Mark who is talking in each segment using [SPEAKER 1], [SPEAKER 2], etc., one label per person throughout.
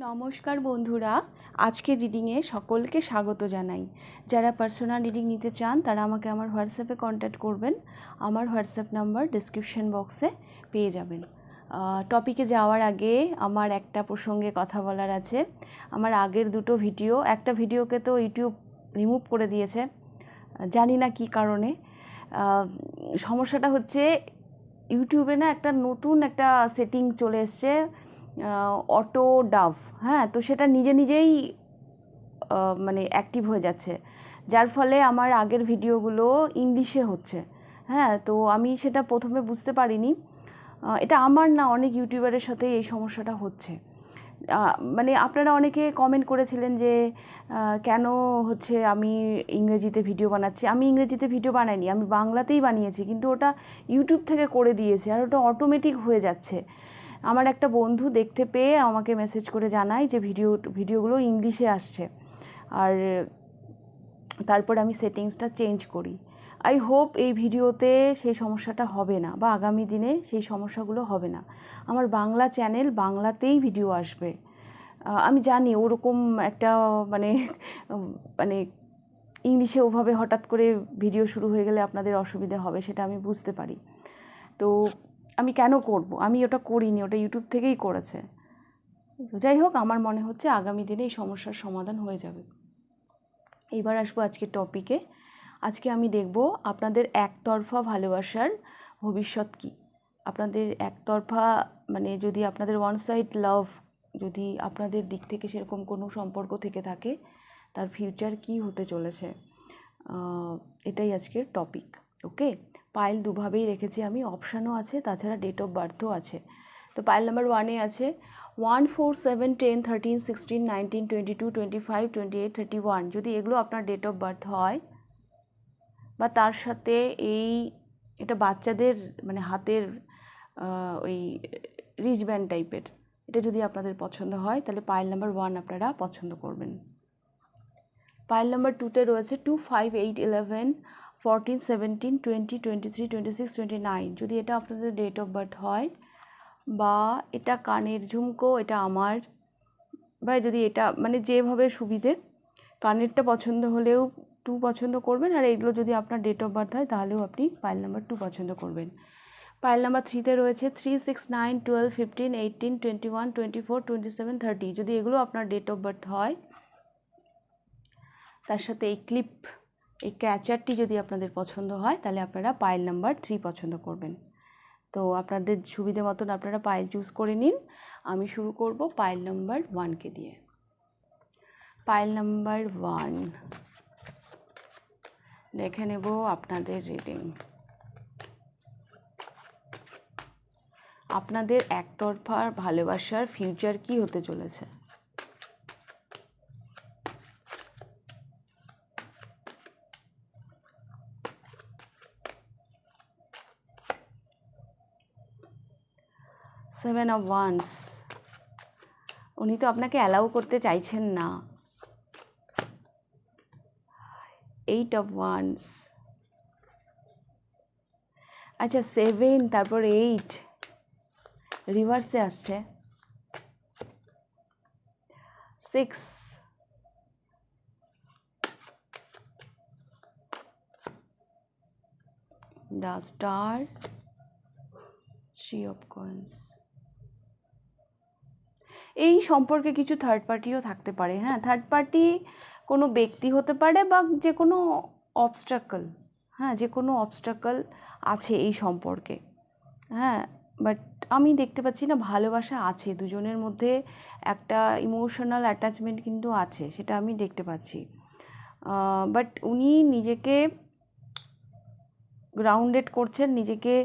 [SPEAKER 1] নমস্কার বন্ধুরা, আজকের রিডিংয়ে সকলকে স্বাগত জানাই। যারা পার্সোনাল রিডিং নিতে চান তারা আমাকে আমার হোয়াটসঅ্যাপে কন্ট্যাক্ট করবেন। আমার হোয়াটসঅ্যাপ নাম্বার ডিসক্রিপশন বক্সে পেয়ে যাবেন। টপিকে যাওয়ার আগে আমার একটা প্রসঙ্গে কথা বলার আছে। আমার আগের দুটো ভিডিও, একটা ভিডিওকে তো ইউটিউব রিমুভ করে দিয়েছে, জানি না কী কারণে। সমস্যাটা হচ্ছে ইউটিউবে না একটা নতুন একটা সেটিং চলে এসছে, অটো ডাব। হ্যাঁ, তো সেটা নিজে নিজেই মানে অ্যাক্টিভ হয়ে যাচ্ছে, যার ফলে আমার আগের ভিডিওগুলো ইংলিশে হচ্ছে। হ্যাঁ, তো আমি সেটা প্রথমে বুঝতে পারিনি। এটা আমার না, অনেক ইউটিউবারের সাথে এই সমস্যাটা হচ্ছে। মানে আপনারা অনেকে কমেন্ট করেছিলেন যে কেন হচ্ছে আমি ইংরেজিতে ভিডিও বানাচ্ছি। আমি ইংরেজিতে ভিডিও বানাইনি, আমি বাংলাতেই বানিয়েছি, কিন্তু ওটা ইউটিউব থেকে করে দিয়েছে আর ওটা অটোমেটিক হয়ে যাচ্ছে। আমার একটা বন্ধু দেখতে পেয়ে আমাকে মেসেজ করে জানায় যে ভিডিওগুলো ইংলিশে আসছে, আর তারপর আমি সেটিংসটা চেঞ্জ করি। আই হোপ এই ভিডিওতে সেই সমস্যাটা হবে না, বা আগামী দিনে সেই সমস্যাগুলো হবে না। আমার বাংলা চ্যানেল, বাংলাতেই ভিডিও আসবে। আমি জানি ওরকম একটা মানে মানে ইংলিশে ওভাবে হঠাৎ করে ভিডিও শুরু হয়ে গেলে আপনাদের অসুবিধা হবে, সেটা আমি বুঝতে পারি। তো আমি কেন করব? আমি ওটা করিনি, ওটা ইউটিউব থেকেই করেছে। যাই হোক, আমার মনে হচ্ছে আগামী দিনে এই সমস্যার সমাধান হয়ে যাবে। এইবার আসবো আজকের টপিকে। আজকে আমি দেখব আপনাদের একতরফা ভালোবাসার ভবিষ্যৎ কী। আপনাদের একতরফা মানে যদি আপনাদের ওয়ান সাইড লাভ, যদি আপনাদের দিক থেকে সেরকম কোনো সম্পর্ক থেকে থাকে, তার ফিউচার কী হতে চলেছে, এটাই আজকের টপিক। ওকে, পাইল দুভাবেই রেখেছি আমি, অপশানও আছে, তাছাড়া ডেট অফ বার্থও আছে। তো পাইল নাম্বার 1-এ আছে 1, 4, 7, 10, 13, 16, 19, 22, 25, 28, 31। যদি এগুলো আপনার ডেট অফ বার্থ হয়, বা তার সাথে এটা বাচ্চাদের মানে হাতের ওই রিচব্যান্ড টাইপের, এটা যদি আপনাদের পছন্দ হয়, তাহলে পাইল নাম্বার 1 আপনারা পছন্দ করবেন। পাইল নাম্বার 2-তে রয়েছে 2, 5, 8, 11, 14, 17, 20, 23, 26, 29। যদি এটা আপনাদের ডেট অফ বার্থ হয়, বা এটা কানের ঝুমকো, এটা আমার, বা যদি এটা মানে যেভাবে সুবিধে, কানেরটা পছন্দ হলেও 2 পছন্দ করবেন, আর এইগুলো যদি আপনার ডেট অফ বার্থ হয় তাহলেও আপনি পাইল নাম্বার 2 পছন্দ করবেন। পাইল নাম্বার 3-তে রয়েছে 3, 6, 9, 12, 15, 18, 21, 24, 27, 30। যদি এগুলো আপনার ডেট অফ বার্থ হয়, তার সাথে এই ক্লিপ, এই ক্যাচারটি যদি আপনাদের পছন্দ হয়, তাহলে আপনারা পাইল নাম্বার 3 পছন্দ করবেন। তো আপনাদের সুবিধে মতন আপনারা পাইল চুজ করে নিন। আমি শুরু করব পাইল নাম্বার 1-কে দিয়ে। পাইল নাম্বার 1, দেখে নেব আপনাদের রিডিং। আপনাদের একতরফা ভালোবাসার ফিউচার কি হতে চলেছে? সেভেন অফ ওয়ান্স, উনি তো আপনাকে অ্যালাউ করতে চাইছেন না। 8 অফ ওয়ান্স, আচ্ছা 7, তারপর 8 রিভার্সে আসছে। 6, দ্য স্টার, 3 অফ কয়েন্স। এই সম্পর্কে কিছু থার্ড পার্টিও থাকতে পারে। হ্যাঁ, থার্ড পার্টি কোনো ব্যক্তি হতে পারে, বা যে কোনো অবস্ট্রাকল। হ্যাঁ, যে কোনো অবস্ট্রাকল আছে এই সম্পর্কে। হ্যাঁ, বাট আমি দেখতে পাচ্ছি না, ভালোবাসা আছে দুজনের মধ্যে, একটা ইমোশনাল অ্যাটাচমেন্ট কিন্তু আছে, সেটা আমি দেখতে পাচ্ছি। বাট উনি নিজেকে গ্রাউন্ডেড করছেন, নিজেকে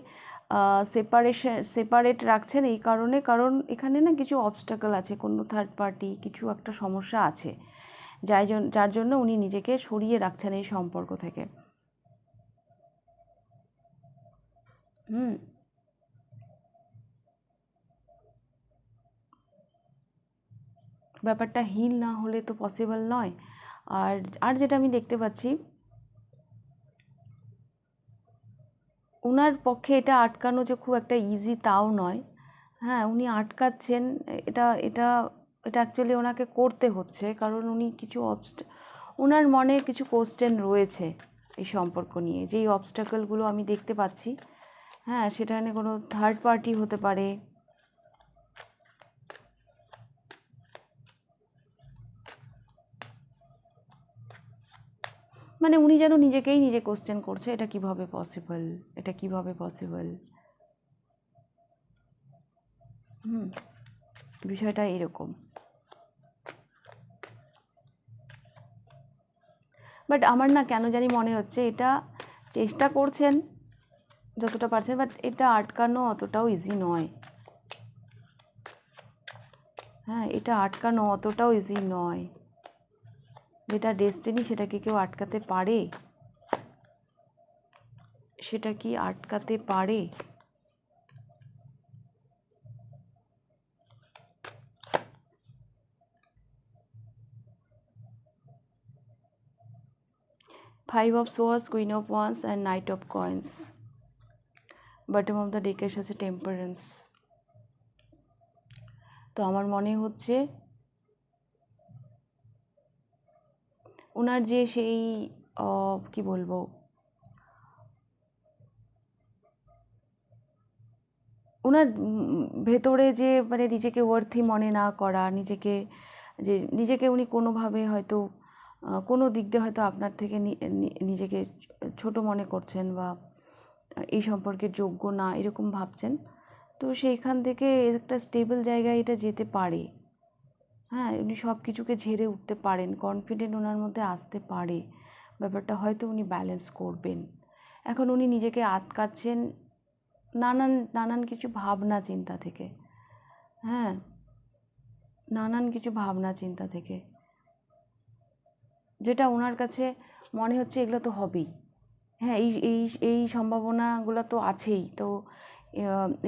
[SPEAKER 1] সেপারেট রাখছেন এই কারণে, কারণ এখানে না কিছু অবস্টাকল আছে, কোনো থার্ড পার্টি কিছু একটা সমস্যা আছে, যার জন্য উনি নিজেকে সরিয়ে রাখছেন এই সম্পর্ক থেকে। ব্যাপারটা হিল না হলে তো পসিবল নয়। আর যেটা আমি দেখতে পাচ্ছি, ওনার পক্ষে এটা আটকানো যে খুব একটা ইজি তাও নয়। হ্যাঁ, উনি আটকাচ্ছেন, এটা এটা অ্যাকচুয়ালি ওনাকে করতে হচ্ছে, কারণ উনি কিছু ওনার মনে কিছু কোশ্চেন রয়েছে এই সম্পর্ক নিয়ে, যেই অবস্টাকলগুলো আমি দেখতে পাচ্ছি। হ্যাঁ, সেখানে কোনো থার্ড পার্টি হতে পারে, মানে উনি যেন নিজেকেই নিজে কোশ্চেন করছে, এটা কিভাবে পসিবল, এটা কিভাবে পসিবল। বিষয়টা এরকম। বাট আমার না কেন জানি মনে হচ্ছে এটা চেষ্টা করছেন যতটা পারছেন, বাট এটা আটকানো অতটাও ইজি নয়। হ্যাঁ, এটা আটকানো অতটাও ইজি নয়। যেটা ডেস্টিনি সেটা কি কেউ আটকাতে পারে? সেটা কি আটকাতে পারে? Five of swords, queen of wands and knight of coins. Bottom of the ডেকের সাথে টেম্পারেন্স। তো আমার মনে হচ্ছে ওনার যে সেই কি বলবো, ওনার ভেতরে যে মানে নিজেকে ওয়ার্থি মনে না করা, নিজেকে উনি কোনোভাবে হয়তো কোনো দিক দিয়ে হয়তো আপনার থেকে নিজেকে ছোট মনে করছেন, বা এই সম্পর্কের যোগ্য না এরকম ভাবছেন। তো সেইখান থেকে একটা স্টেবল জায়গায় এটা যেতে পারে। হ্যাঁ, উনি সব কিছুকে ঝেড়ে উঠতে পারেন, কনফিডেন্ট ওনার মধ্যে আসতে পারে। ব্যাপারটা হয়তো উনি ব্যালেন্স করবেন। এখন উনি নিজেকে আটকাচ্ছেন নানান নানান কিছু ভাবনা চিন্তা থেকে। হ্যাঁ, নানান কিছু ভাবনা চিন্তা থেকে, যেটা ওনার কাছে মনে হচ্ছে এগুলো তো হবেই। হ্যাঁ, এই এই এই সম্ভাবনাগুলো তো আছেই। তো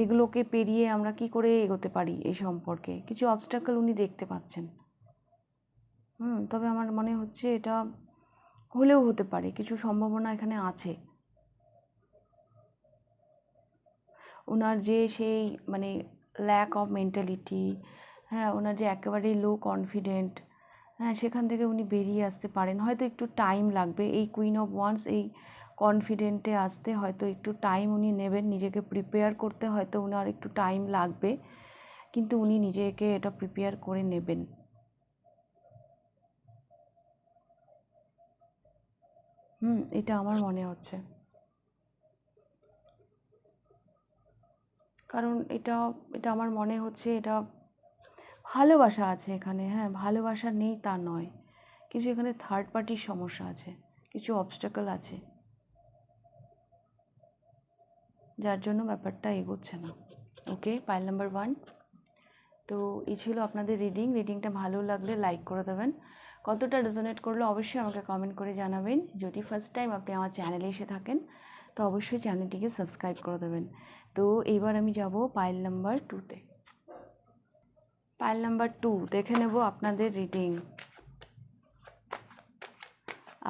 [SPEAKER 1] এগুলোকে পেরিয়ে আমরা কি করে এগোতে পারি এই সম্পর্কে, কিছু অবস্টাকল উনি দেখতে পাচ্ছেন। তবে আমার মনে হচ্ছে এটা হলেও হতে পারে, কিছু সম্ভাবনা এখানে আছে। ওনার যে সেই মানে ল্যাক অফ মেন্টালিটি, হ্যাঁ, ওনার যে একেবারেই লো কনফিডেন্ট, হ্যাঁ, সেখান থেকে উনি বেরিয়ে আসতে পারেন। হয়তো একটু টাইম লাগবে এই কুইন অফ ওয়ান্স এই কনফিডেন্টে আসতে, হয়তো একটু টাইম উনি নেবেন, নিজেকে প্রিপেয়ার করতে হয়তো ওনার একটু টাইম লাগবে, কিন্তু উনি নিজেকে এটা প্রিপেয়ার করে নেবেন। এটা আমার মনে হচ্ছে, কারণ এটা এটা আমার মনে হচ্ছে এটা ভালোবাসা আছে এখানে। হ্যাঁ, ভালোবাসা নেই তা নয়, কিছু এখানে থার্ড পার্টির সমস্যা আছে, কিছু অবস্টাকল আছে, যার জন্য ব্যাপারটা এগোচ্ছে না। ওকে, পাইল নাম্বার 1। তো এই ছিল আপনাদের রিডিংটা ভালো লাগলে লাইক করে দেবেন, কতটা রেজোনেট করলো অবশ্যই আমাকে কমেন্ট করে জানাবেন। যদি ফার্স্ট টাইম আপনি আমার চ্যানেলে এসে থাকেন তো অবশ্যই চ্যানেলটিকে সাবস্ক্রাইব করে দেবেন। তো এইবার আমি যাব পাইল নাম্বার 2তে। পাইল নাম্বার 2 দেখে নেব আপনাদের রিডিং,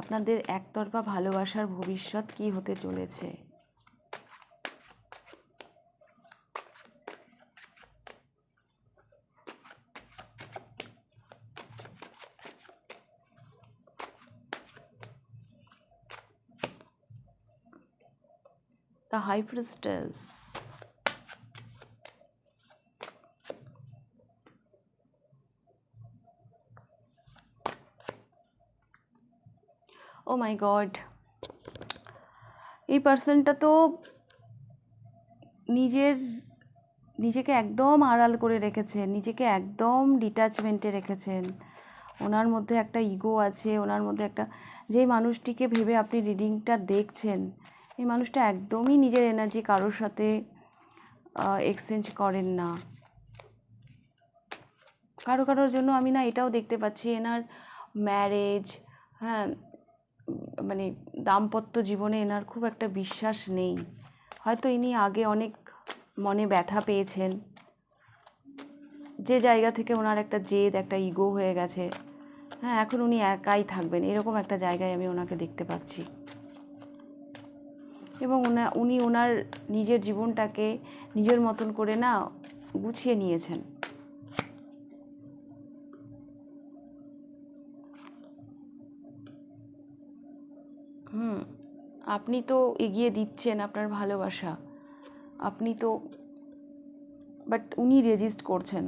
[SPEAKER 1] আপনাদের একতরফা ভালোবাসার ভবিষ্যৎ কি হতে চলেছে। The High Priestess, oh my god, এই পার্সনটা তো নিজেকে একদম আড়াল করে রেখেছেন, নিজেকে একদম ডিট্যাচমেন্টে রেখেছেন। ওনার মধ্যে একটা ইগো আছে, ওনার মধ্যে একটা, যে মানুষটিকে ভেবে আপনি রিডিংটা দেখছেন এই মানুষটা একদমই নিজের এনার্জি কারোর সাথে এক্সচেঞ্জ করেন না। কারোর জন্য আমি না এটাও দেখতে পাচ্ছি এনার ম্যারেজ, হ্যাঁ, মানে দাম্পত্য জীবনে এনার খুব একটা বিশ্বাস নেই। হয়তো ইনি আগে অনেক মনে ব্যথা পেয়েছেন, যে জায়গা থেকে ওনার একটা জেদ, একটা ইগো হয়ে গেছে। হ্যাঁ, এখন উনি একাই থাকবেন এরকম একটা জায়গায় আমি ওনাকে দেখতে পাচ্ছি। এবং উনি ওনার নিজের জীবনটাকে নিজের মতন করে না গুছিয়ে নিয়েছেন। আপনি তো এগিয়ে দিচ্ছেন আপনার ভালোবাসা, আপনি তো, বাট উনি রেজিস্ট করছেন।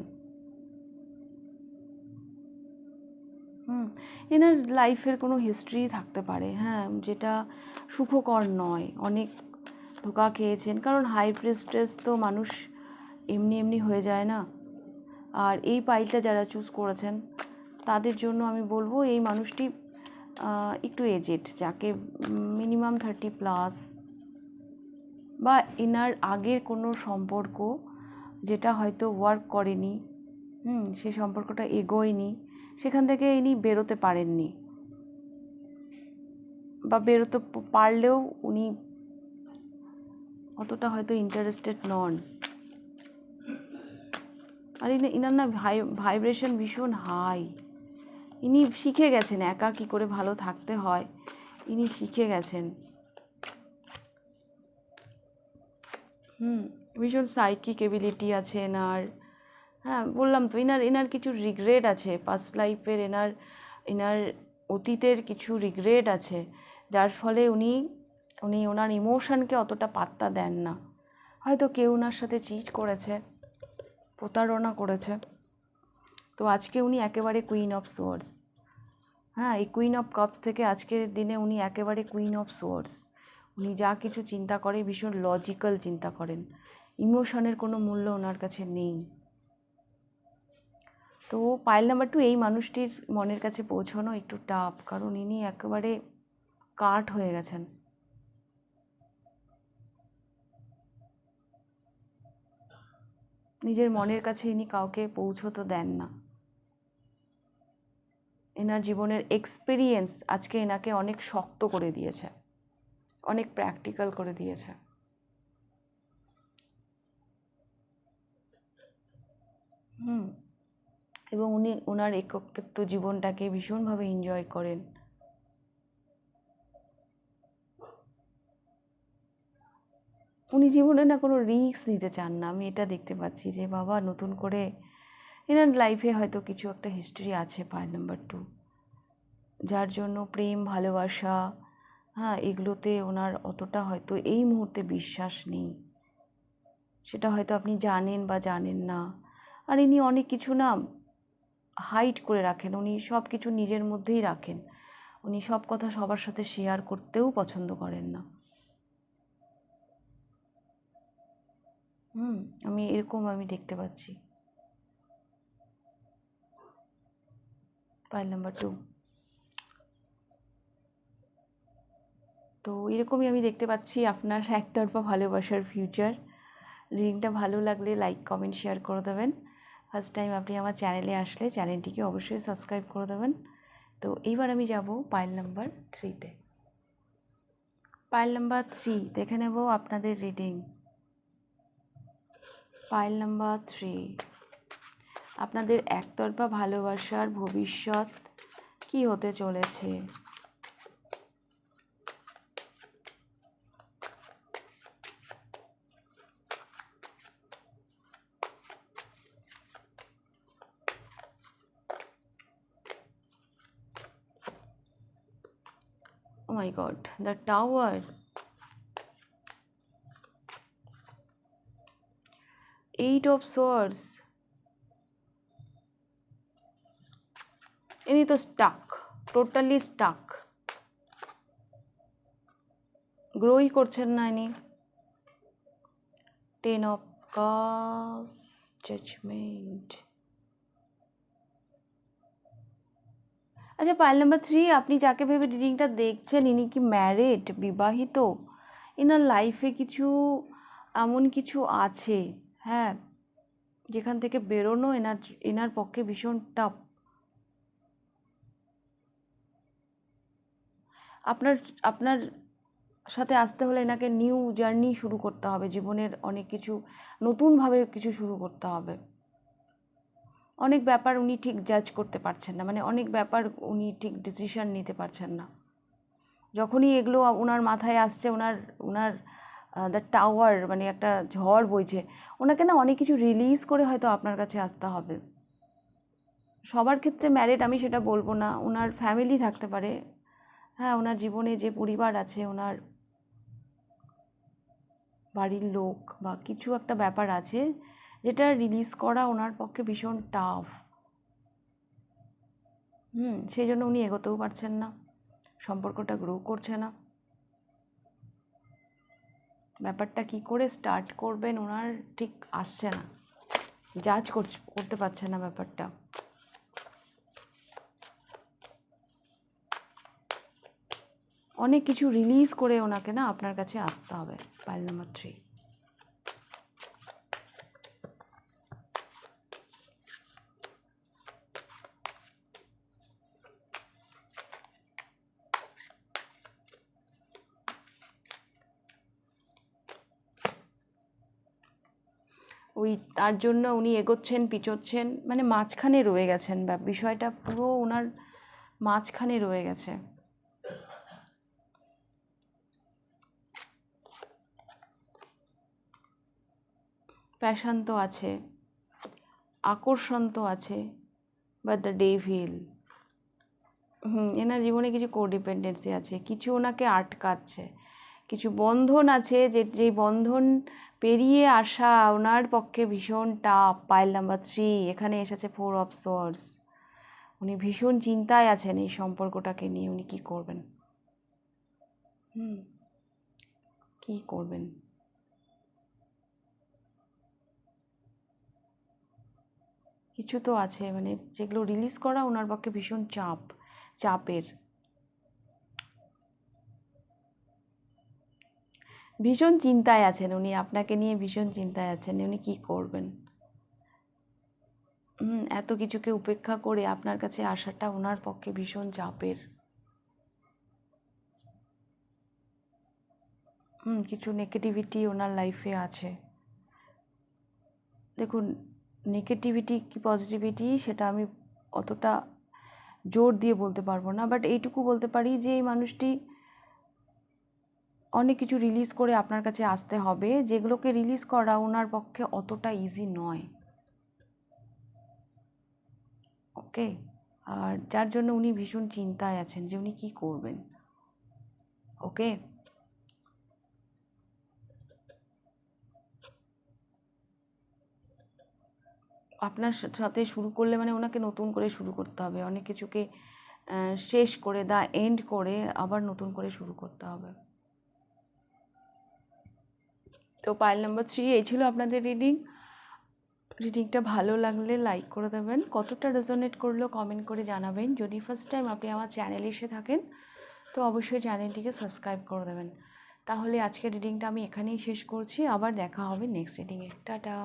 [SPEAKER 1] এনার লাইফের কোনো হিস্ট্রি থাকতে পারে, হ্যাঁ, যেটা সুখকর নয়। অনেক ধোঁকা খেয়েছেন, কারণ হাই প্রেস্টেজ তো মানুষ এমনি এমনি হয়ে যায় না। আর এই পাইলটা যারা চুজ করেছেন তাদের জন্য আমি বলবো এই মানুষটি একটু এজেড, যাকে মিনিমাম 30+, বা এনার আগের কোনো সম্পর্ক যেটা হয়তো ওয়ার্ক করেনি, সেই সম্পর্কটা এগোয়নি, সেখান থেকে ইনি বেরোতে পারেননি, বা বেরোতে পারলেও উনি অতটা হয়তো ইন্টারেস্টেড নন। আর ইনার না ভাইব্রেশন ভীষণ হাই। ইনি শিখে গেছেন একা কী করে ভালো থাকতে হয়, ইনি শিখে গেছেন। ভীষণ সাইকিক এবিলিটি আছে এনার। হ্যাঁ, বললাম তো, এনার কিছু রিগ্রেট আছে পাস্ট লাইফের, এনার অতীতের কিছু রিগ্রেট আছে, যার ফলে উনি ওনার ইমোশনকে অতটা পাত্তা দেন না। হয়তো কেউ ওনার সাথে চিট করেছে, প্রতারণা করেছে। তো আজকে উনি একেবারে কুইন অফ সোয়ার্ডস। হ্যাঁ, এই কুইন অফ কাপস থেকে আজকের দিনে উনি একেবারে কুইন অফ সোয়ার্ডস। উনি যা কিছু চিন্তা করে ভীষণ লজিক্যাল চিন্তা করেন, ইমোশনের কোনো মূল্য ওনার কাছে নেই। তো পাইল নাম্বার 2, এই মানুষটির মনের কাছে পৌঁছানো একটু টাফ, কারণ ইনি একেবারে কাঠ হয়ে গেছেন। নিজের মনের কাছে ইনি কাউকে পৌঁছতে দেন না। এনার জীবনের এক্সপিরিয়েন্স আজকে এনাকে অনেক শক্ত করে দিয়েছে, অনেক প্র্যাকটিক্যাল করে দিয়েছে। এবং উনি ওনার একাকিত্ব জীবনটাকে ভীষণভাবে এনজয় করেন। উনি জীবনে না কোনো রিস্ক নিতে চান না, আমি এটা দেখতে পাচ্ছি যে বাবা নতুন করে এনার লাইফে হয়তো কিছু একটা হিস্ট্রি আছে পাইল নাম্বার 2, যার জন্য প্রেম ভালোবাসা, হ্যাঁ, এগুলোতে ওনার অতটা হয়তো এই মুহূর্তে বিশ্বাস নেই। সেটা হয়তো আপনি জানেন বা জানেন না। আর ইনি অনেক কিছু না হাইড করে রাখেন, উনি সব কিছু নিজের মধ্যেই রাখেন, উনি সব কথা সবার সাথে শেয়ার করতেও পছন্দ করেন না। আমি এরকম দেখতে পাচ্ছি পাইল নাম্বার 2। তো এরকমই আমি দেখতে পাচ্ছি আপনার একতরফা ভালোবাসার ফিউচার। রিডিংটা ভালো লাগলে লাইক কমেন্ট শেয়ার করে দেবেন। ফার্স্ট টাইম আপনি আমার চ্যানেলে আসলে চ্যানেলটিকে অবশ্যই সাবস্ক্রাইব করে দেবেন। তো এইবার আমি যাব পাইল নাম্বার 3-তে। পাইল নাম্বার 3 দেখে নেব আপনাদের রিডিং। পাইল নাম্বার 3, আপনাদের একতরফা ভালোবাসার ভবিষ্যৎ কি হতে চলেছে। Oh my God, the Tower, 8 of Swords, ইনি তো স্টাক, টোটালি স্টাক, গ্রোই করছেন না ইনি। 10 of Cups, Judgment। আচ্ছা, পাইল নাম্বার 3, আপনি যাকে ভেবে রিডিংটা দেখছেন ইনি কি ম্যারিড, বিবাহিত? এনার লাইফে কিছু এমন কিছু আছে, হ্যাঁ, যেখান থেকে বেরোনো এনার পক্ষে ভীষণ টাফ। আপনার সাথে আসতে হলে এনাকে নিউ জার্নি শুরু করতে হবে, জীবনের অনেক কিছু নতুনভাবে কিছু শুরু করতে হবে। অনেক ব্যাপার উনি ঠিক জাজ করতে পারছেন না, মানে অনেক ব্যাপার উনি ঠিক ডিসিশন নিতে পারছেন না। যখনই এগুলো ওনার মাথায় আসছে, ওনার দ্য টাওয়ার, মানে একটা ঝড় বইছে, ওনাকে না অনেক কিছু রিলিজ করে হয়তো আপনার কাছে আসতে হবে। সবার ক্ষেত্রে ম্যারিড আমি সেটা বলবো না, ওনার ফ্যামিলি থাকতে পারে, হ্যাঁ, ওনার জীবনে যে পরিবার আছে, ওনার বাড়ির লোক বা কিছু একটা ব্যাপার আছে যেটা রিলিজ করা ওনার পক্ষে ভীষণ টাফ। সেই জন্য উনি এগোতেও পারছেন না, সম্পর্কটা গ্রো করছে না। ব্যাপারটা কি করে স্টার্ট করবেন ওনার ঠিক আসছে না, জাজ করতে পারছেন না ব্যাপারটা। অনেক কিছু রিলিজ করে ওনাকে না আপনার কাছে আসতে হবে। Pile number 3। ওই তার জন্য উনি এগোচ্ছেন পিছোচ্ছেন, মানে মাঝখানে রয়ে গেছেন, বা বিষয়টা পুরো ওনার মাঝখানে রয়ে গেছে। প্যাশন তো আছে, আকর্ষণ তো আছে, বাট দ্য ডেভিল, এনার জীবনে কিছু কোডিপেন্ডেন্সি আছে, কিছু ওনাকে আটকাচ্ছে, কিছু বন্ধন আছে, যেই বন্ধন পেরিয়ে আসা ওনার পক্ষে ভীষণ টাফ। পাইল নাম্বার 3, এখানে এসেছে 4 অফ সোয়ার্ডস। উনি ভীষণ চিন্তায় আছেন এই সম্পর্কটাকে নিয়ে। উনি কি করবেন? কি করবেন? কিছু তো আছে, মানে যেগুলো রিলিজ করা ওনার পক্ষে ভীষণ চাপের। ভীষণ চিন্তায় আছেন উনি, আপনাকে নিয়ে ভীষণ চিন্তায় আছেন উনি কি করবেন। এত কিছুকে উপেক্ষা করে আপনার কাছে আসাটা ওনার পক্ষে ভীষণ চাপের। কিছু নেগেটিভিটি ওনার লাইফে আছে। দেখুন, নেগেটিভিটি কি পজিটিভিটি সেটা আমি অতটা জোর দিয়ে বলতে পারবো না, বাট এইটুকু বলতে পারি যে এই মানুষটি অনেক কিছু রিলিজ করে আপনার কাছে আসতে হবে, যেগুলোকে রিলিজ করা ওনার পক্ষে অতটা ইজি নয়। ওকে, আর যার জন্য উনি ভীষণ চিন্তায় আছেন যে উনি কি করবেন। ওকে, আপনার সাথে শুরু করলে মানে ওনাকে নতুন করে শুরু করতে হবে, অনেক কিছুকে শেষ করে এন্ড করে আবার নতুন করে শুরু করতে হবে। তো পাইল নাম্বার 3 এই ছিল আপনাদের রিডিংটা ভালো লাগলে লাইক করে দেবেন, কতটা রেজোনেট করলো কমেন্ট করে জানাবেন। যদি ফার্স্ট টাইম আপনি আমার চ্যানেলে এসে থাকেন তো অবশ্যই চ্যানেলটিকে সাবস্ক্রাইব করে দেবেন। তাহলে আজকের রিডিংটা আমি এখানেই শেষ করছি, আবার দেখা হবে নেক্সট রিডিংয়ে। টাটা।